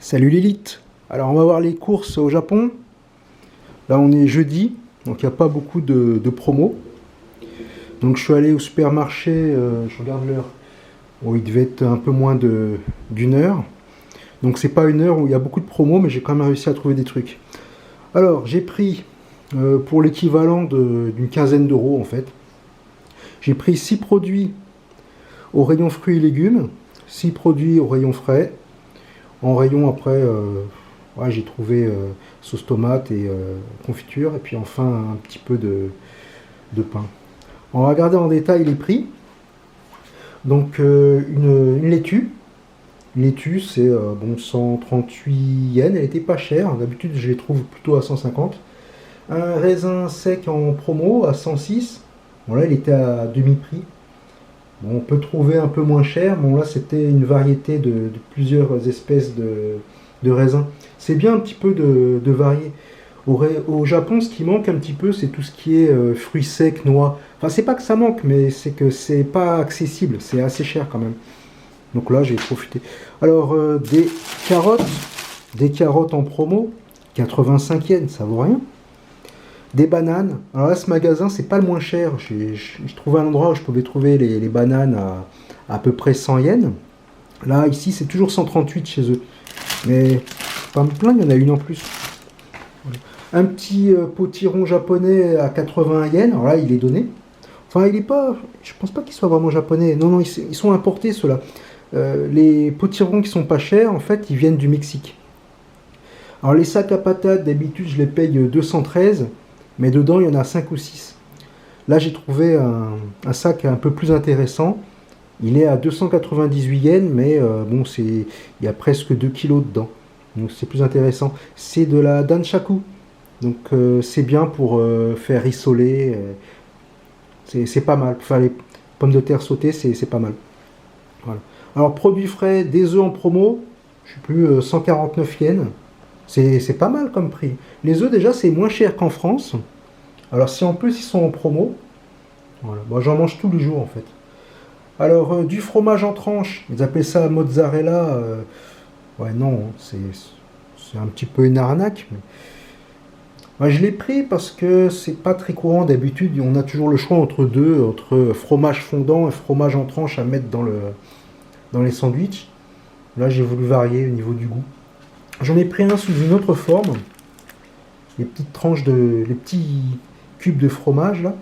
Salut Lilith. Alors on va voir les courses au Japon. Là on est jeudi, donc il n'y a pas beaucoup de promos. Donc je suis allé au supermarché, je regarde l'heure. Bon, il devait être un peu moins d'une heure. Donc c'est pas une heure où il y a beaucoup de promos, mais j'ai quand même réussi à trouver des trucs. Alors j'ai pris pour l'équivalent d'une quinzaine d'euros en fait. J'ai pris 6 produits au rayon fruits et légumes, 6 produits au rayon frais. En rayon après, ouais, j'ai trouvé sauce tomate et confiture, et puis enfin un petit peu de pain. On va regarder en détail les prix. Donc une laitue. Une laitue c'est bon, 138 yens, elle était pas chère, d'habitude je les trouve plutôt à 150. Un raisin sec en promo à 106, bon là il était à demi-prix. Bon, on peut trouver un peu moins cher. Bon, là, c'était une variété de plusieurs espèces de raisins. C'est bien un petit peu de varier. Au Japon, ce qui manque un petit peu, c'est tout ce qui est fruits secs, noix. Enfin, c'est pas que ça manque, mais c'est que c'est pas accessible. C'est assez cher quand même. Donc là, j'ai profité. Alors, des carottes en promo, 85 yens, ça vaut rien. Des bananes. Alors là, ce magasin, c'est pas le moins cher. J'ai trouvé un endroit où je pouvais trouver les bananes à peu près 100 yens. Là, ici, c'est toujours 138 chez eux. Mais pas me plaindre, il y en a une en plus. Voilà. Un petit potiron japonais à 80 yens. Alors là, il est donné. Enfin, il est pas. Je pense pas qu'il soit vraiment japonais. Non, non, ils sont importés ceux-là. Les potirons qui sont pas chers, en fait, ils viennent du Mexique. Alors les sacs à patates, d'habitude, je les paye 213. Mais dedans, il y en a 5 ou 6. Là, j'ai trouvé un sac un peu plus intéressant. Il est à 298 yens, mais bon, il y a presque 2 kilos dedans. Donc c'est plus intéressant. C'est de la Danshaku. Donc c'est bien pour faire rissoler. C'est pas mal. Pour faire les pommes de terre sautées, c'est pas mal. Voilà. Alors, produits frais, des œufs en promo. Je sais plus, 149 yens. C'est pas mal comme prix. Les œufs, déjà, c'est moins cher qu'en France. Alors, si en plus ils sont en promo, voilà. Moi, j'en mange tous les jours en fait. Alors, du fromage en tranches, ils appellent ça mozzarella. Ouais, non, c'est un petit peu une arnaque. Mais... moi, je l'ai pris parce que c'est pas très courant d'habitude. On a toujours le choix entre deux, entre fromage fondant et fromage en tranches à mettre dans les sandwichs. Là, j'ai voulu varier au niveau du goût. J'en ai pris un sous une autre forme. Les petites tranches les petits cubes de fromage là.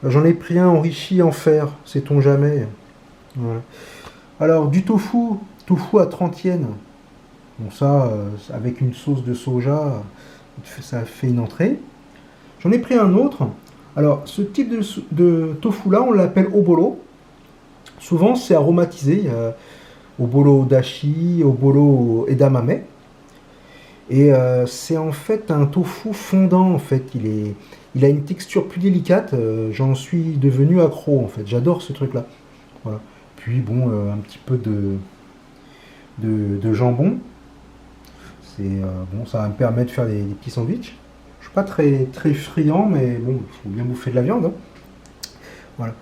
J'en ai pris un enrichi en fer, sait-on jamais. Voilà. Alors du tofu à 30 yens. Bon ça, avec une sauce de soja, ça fait une entrée. J'en ai pris un autre. Alors ce type de tofu là, on l'appelle obolo. Souvent c'est aromatisé. Obolo dashi, obolo edamame. Et c'est en fait un tofu fondant en fait. Il a une texture plus délicate. J'en suis devenu accro en fait. J'adore ce truc là. Voilà. Puis bon, un petit peu de jambon. Bon, ça va me permettre de faire des petits sandwichs. Je suis pas très friand, mais bon, il faut bien bouffer de la viande. Hein. Voilà.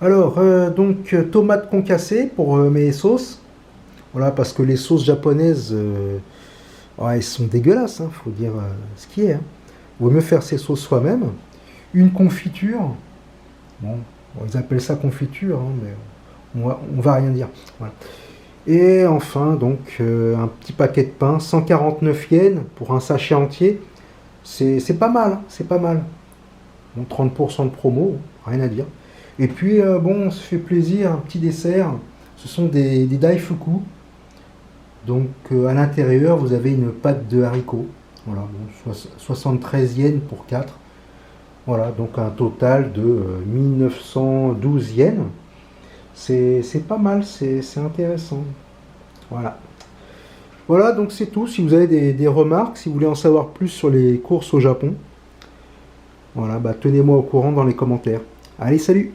Alors donc tomates concassées pour mes sauces. Voilà, parce que les sauces japonaises, ouais, elles sont dégueulasses, hein, faut dire ce qui est. Hein. Il vaut mieux faire ses sauces soi-même. Une confiture. Bon, ils appellent ça confiture, hein, mais on va rien dire. Voilà. Et enfin, donc, un petit paquet de pain, 149 yens pour un sachet entier. C'est pas mal, hein, c'est pas mal. Bon, 30% de promo, rien à dire. Et puis, bon, on se fait plaisir, un petit dessert. Ce sont des daifuku. Donc à l'intérieur, vous avez une pâte de haricots. Voilà, bon, 73 yens pour 4. Voilà, donc un total de 1912 yens. C'est pas mal, c'est intéressant. Voilà. Voilà, donc c'est tout. Si vous avez des remarques, si vous voulez en savoir plus sur les courses au Japon, voilà, bah, tenez-moi au courant dans les commentaires. Allez, salut!